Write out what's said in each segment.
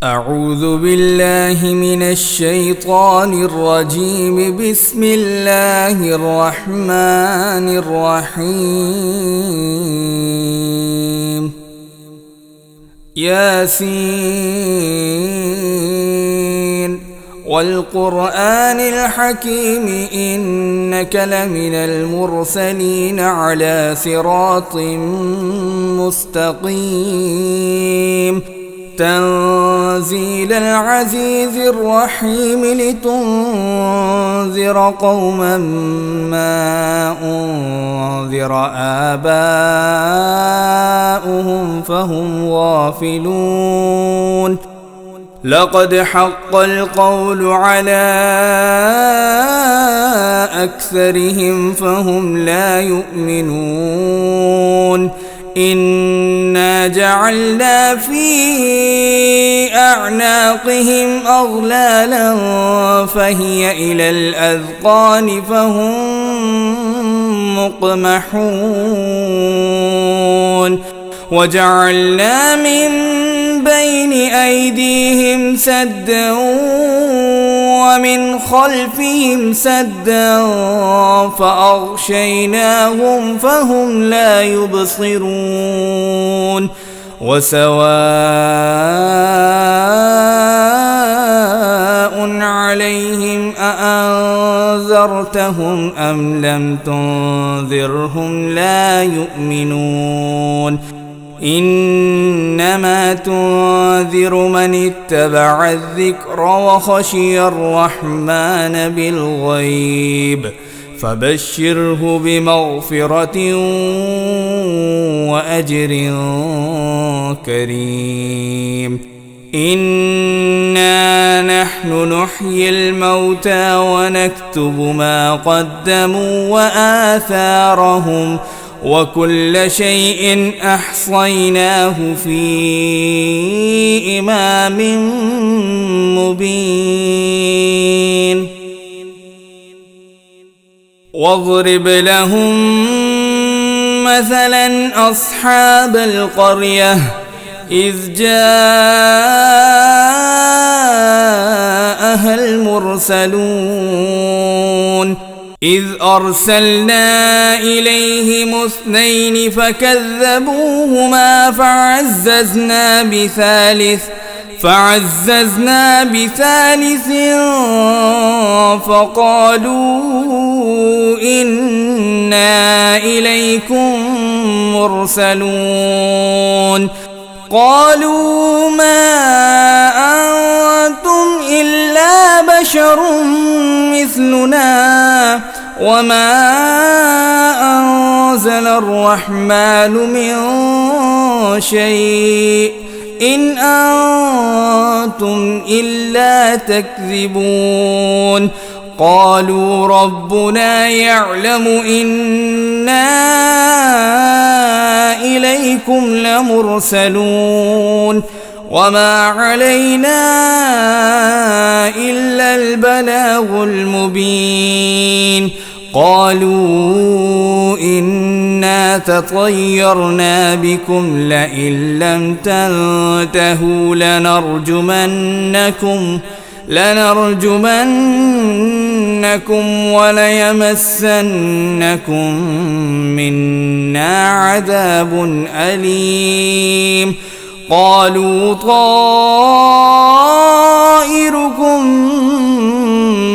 أعوذ بالله من الشيطان الرجيم. بسم الله الرحمن الرحيم. ياسين والقرآن الحكيم إنك لمن المرسلين على صراط مستقيم. تنزيل العزيز الرحيم لتنذر قوما ما أنذر آباؤهم فهم غافلون. لقد حق القول على أكثرهم فهم لا يؤمنون. إنا جعلنا في أعناقهم أغلالا فهي إلى الأذقان فهم مقمحون. وجعلنا من بين أيديهم سدا ومن خلفهم سدا فأغشيناهم فهم لا يبصرون. وسواء عليهم أأنذرتهم أم لم تنذرهم لا يؤمنون. إنما تنذر من اتبع الذكر وخشي الرحمن بالغيب فبشره بمغفرة وأجر كريم. إنا نحن نحيي الموتى ونكتب ما قدموا وآثارهم وكل شيء أحصيناه في إمام مبين. واضرب لهم مثلا أصحاب القرية إذ جاءها المرسلون إذ أرسلنا إليهم 2 فكذبوهما فعززنا بثالث فقالوا إنا إليكم مرسلون. قالوا ما أنتم إلا بشر مثلنا وما أنزل الرحمن من شيء إن أنتم إلا تكذبون. قالوا ربنا يعلم إنا إليكم لمرسلون وما علينا إلا البلاغ المبين. قالوا إنا تطيرنا بكم لئن لم تنتهوا لنرجمنكم وليمسنكم منا عذاب أليم. قالوا طائركم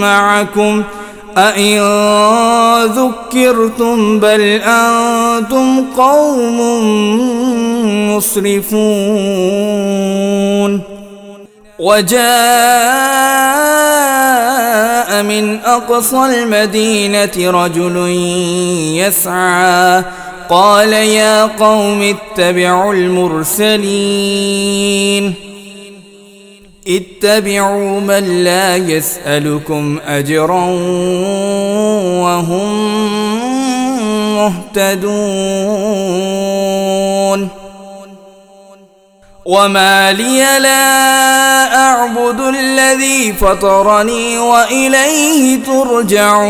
معكم أئن ذكرتم بل أنتم قوم مسرفون. وجاء من أقصى المدينة رجل يسعى قال يا قوم اتبعوا المرسلين اتبعوا من لا يسألكم أجرا وهم مهتدون. وما لي لا أعبد الذي فطرني وإليه ترجعون.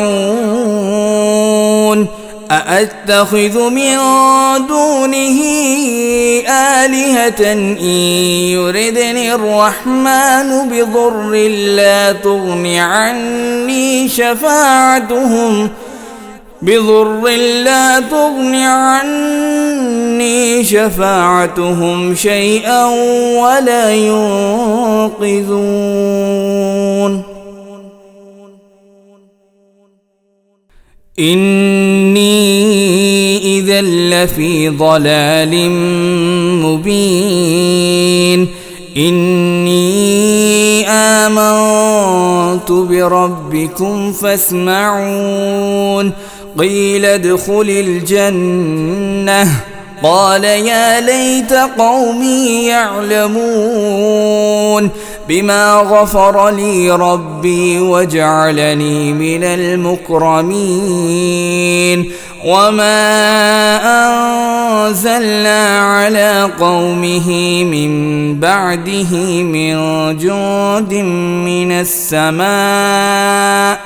أأتخذ من دونه آلهة إن يردني الرحمن بضر لا تغن عني شفاعتهم شيئا ولا ينقذون إني إذا لفي ضلال مبين إني آمنت بربكم فاسمعون قيل ادخل الجنة قال يا ليت قومي يعلمون بما غفر لي ربي وجعلني من المكرمين وما أنزلنا على قومه من بعده من جند من السماء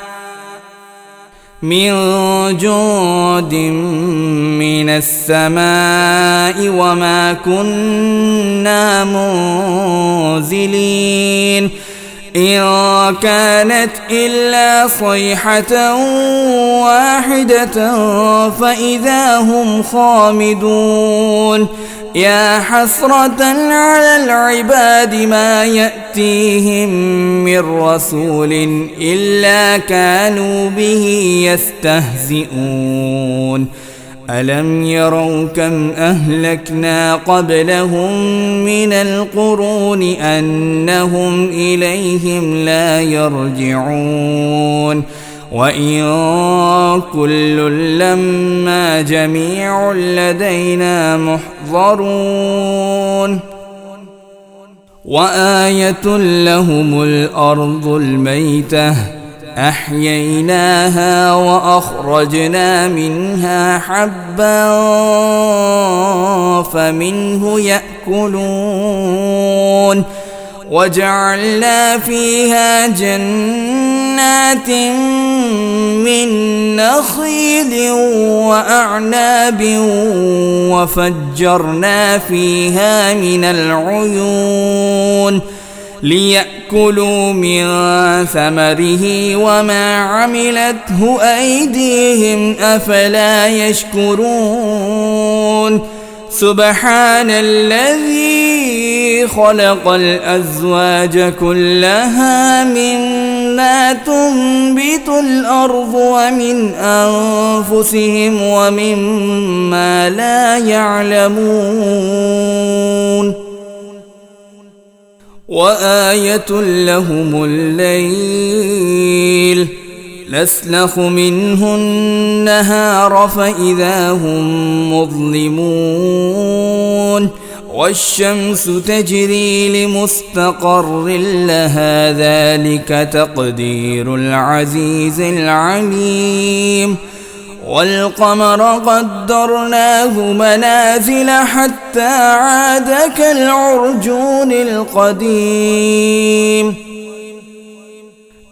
وما كنا منزلين إن كانت إلا صيحة واحدة فإذا هم خامدون يا حسرة على العباد ما يأتيهم من رسول إلا كانوا به يستهزئون ألم يروا كم أهلكنا قبلهم من القرون أنهم إليهم لا يرجعون وإن كل لما جميع لدينا محضرون وآية لهم الأرض الميتة أحييناها وأخرجنا منها حبا فمنه يأكلون وجعلنا فيها جنات من نخيل وأعناب وفجرنا فيها من العيون ليأكلوا من ثمره وما عملته أيديهم أفلا يشكرون سبحان الذي خلق الأزواج كلها مما تنبت الأرض ومن أنفسهم ومما لا يعلمون وآية لهم الليل نسلخ منه النهار فإذا هم مظلمون والشمس تجري لمستقر لها ذلك تقدير العزيز العليم والقمر قدرناه منازل حتى عاد كالعرجون القديم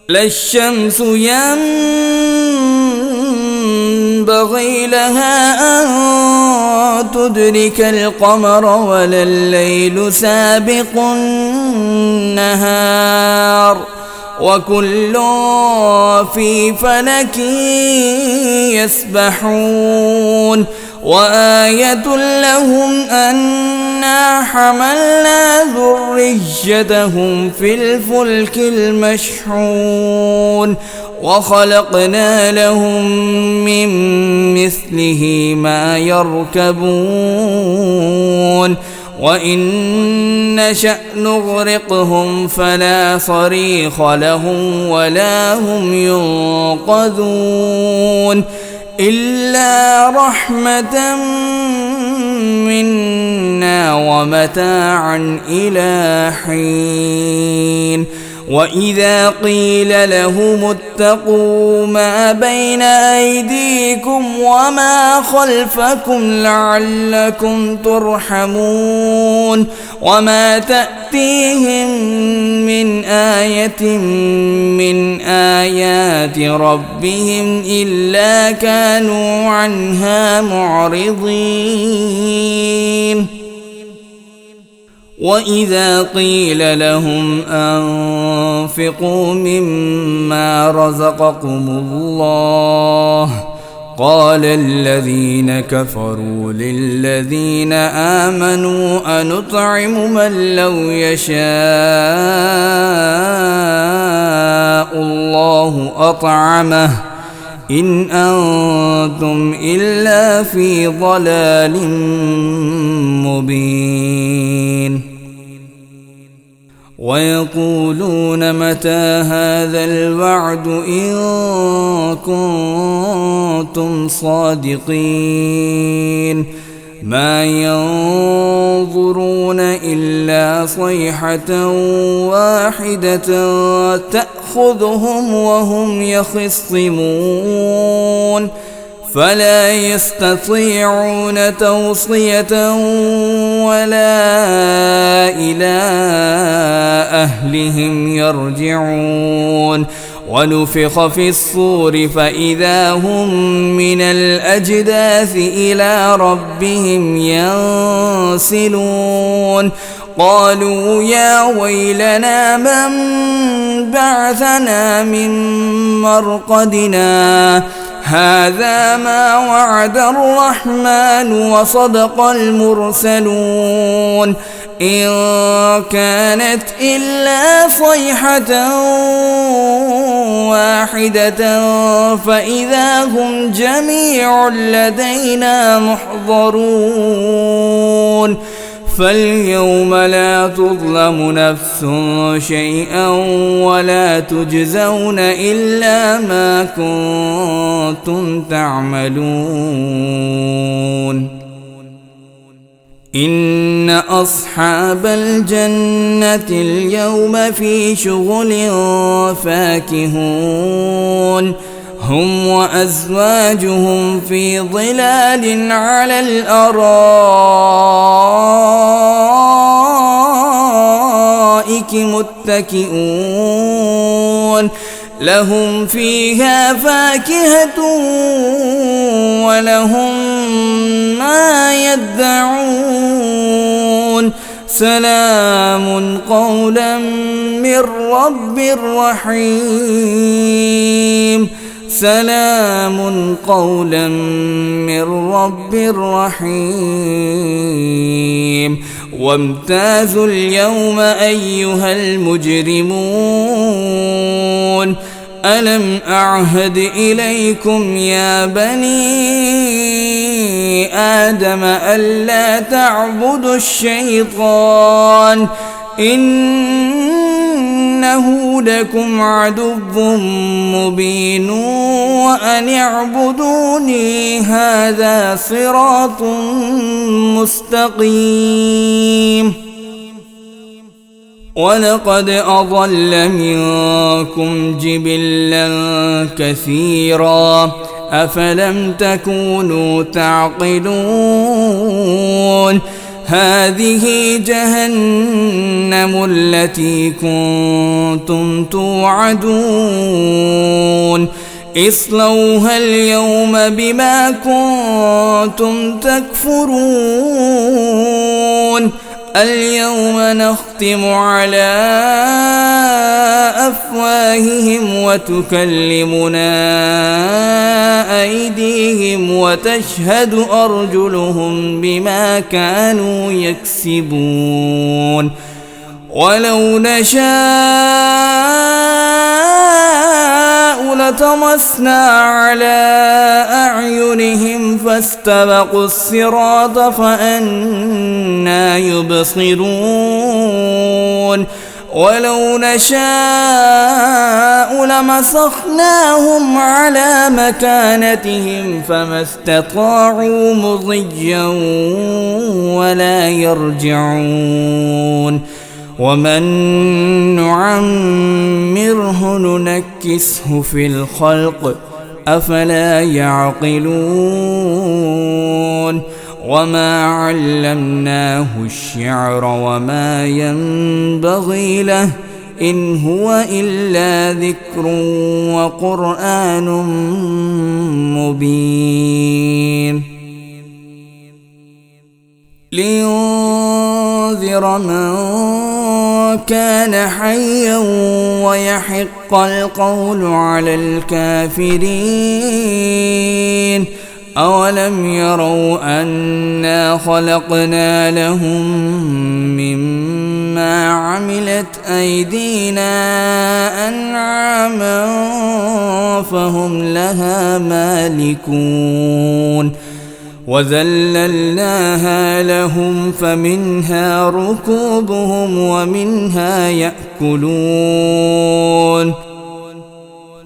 لا الشمس ينبغي لها أن تدرك القمر ولا الليل سابق النهار وكل في فلك يسبحون وآية لهم أنا حملنا ذريتهم في الفلك المشحون وخلقنا لهم من مثله ما يركبون وإن نشأ نغرقهم فلا صريخ لهم ولا هم ينقذون إلا رحمة منا ومتاعا إلى حين وإذا قيل لهم اتقوا ما بين أيديكم وما خلفكم لعلكم ترحمون وما تأتيهم من آية من آيات ربهم إلا كانوا عنها معرضين وإذا قيل لهم أنفقوا مما رزقكم الله قال الذين كفروا للذين آمنوا أنطعم من لو يشاء الله أطعمه إن أنتم إلا في ضلال مبين ويقولون متى هذا الوعد إن كنتم صادقين ما ينظرون إلا صيحة واحدة تأخذهم وهم يخصمون فلا يستطيعون توصية ولا إلى أهلهم يرجعون ونفخ في الصور فإذا هم من الأجداث إلى ربهم ينسلون قالوا يا ويلنا من بعثنا من مرقدنا هذا ما وعد الرحمن وصدق المرسلون إن كانت إلا صيحة واحدة فإذا هم جميع لدينا محضرون فاليوم لا تظلم نفس شيئا ولا تجزون إلا ما كنتم تعملون إن أصحاب الجنة اليوم في شغل فاكهون هم وأزواجهم في ظلال على الأرائك متكئون لهم فيها فاكهة ولهم ما يدعون سلام قولا من رب رحيم سلام قولا من رب رحيم وامتازوا اليوم أيها المجرمون ألم أعهد إليكم يا بني آدم ألا تعبدوا الشيطان إنه لكم عدو مبين وأن اعبدوني هذا صراط مستقيم ولقد أضل منكم جبلا كثيرا أفلم تكونوا تعقلون هذه جهنم التي كنتم توعدون اصلوها اليوم بما كنتم تكفرون اليوم نختم على أفواههم وتكلمنا أيديهم وتشهد أرجلهم بما كانوا يكسبون ولو نشاء لطمسنا على أعينهم فاستبقوا الصراط فأنى يبصرون ولو نشاء لمسخناهم على مكانتهم فما استطاعوا مضيا ولا يرجعون ومن نعمره ننكسه في الخلق أفلا يعقلون وما علمناه الشعر وما ينبغي له إن هو إلا ذكر وقرآن مبين لينذر من كان حيا ويحق القول على الكافرين أولم يروا أنا خلقنا لهم مما عملت أيدينا أنعاما فهم لها مالكون وذللناها لهم فمنها ركوبهم ومنها يأكلون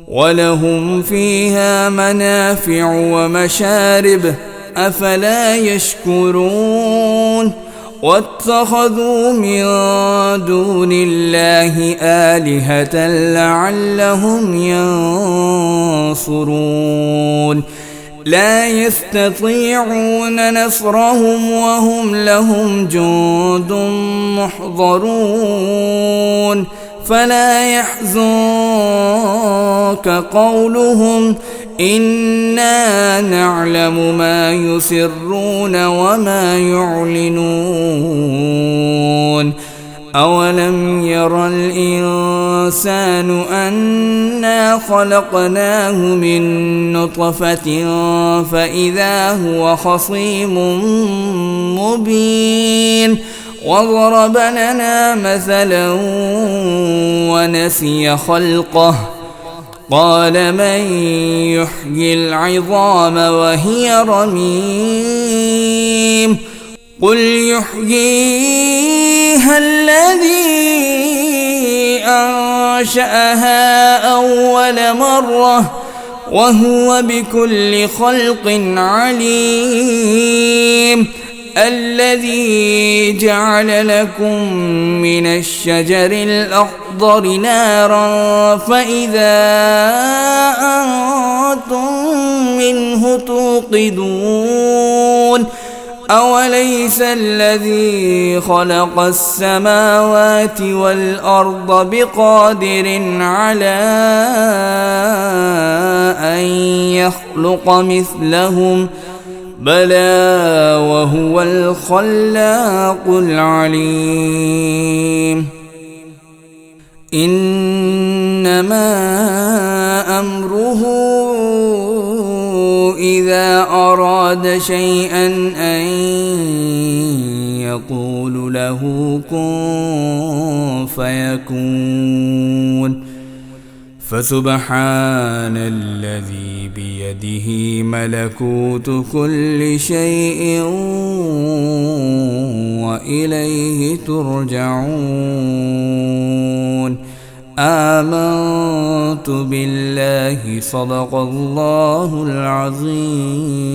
ولهم فيها منافع ومشارب أفلا يشكرون واتخذوا من دون الله آلهة لعلهم ينصرون لا يستطيعون نصرهم وهم لهم جند محضرون فلا يحزنك قولهم إنا نعلم ما يسرون وما يعلنون أولم ير الإنسان أنا خلقناه من نطفة فإذا هو خصيم مبين وضرب لنا مثلا ونسي خلقه قال من يحيي العظام وهي رميم قل يحييها الذي أنشأها أول مرة وهو بكل خلق عليم الذي جعل لكم من الشجر الأخضر نارا فإذا أنتم منه توقدون أوليس الذي خلق السماوات والأرض بقادر على أن يخلق مثلهم بلى وهو الخلاق العليم إنما أمره إذا أراد شيئا أن يقول له كن فيكون فسبحان الذي بيده ملكوت كل شيء وإليه ترجعون آمنت بالله صدق الله العظيم.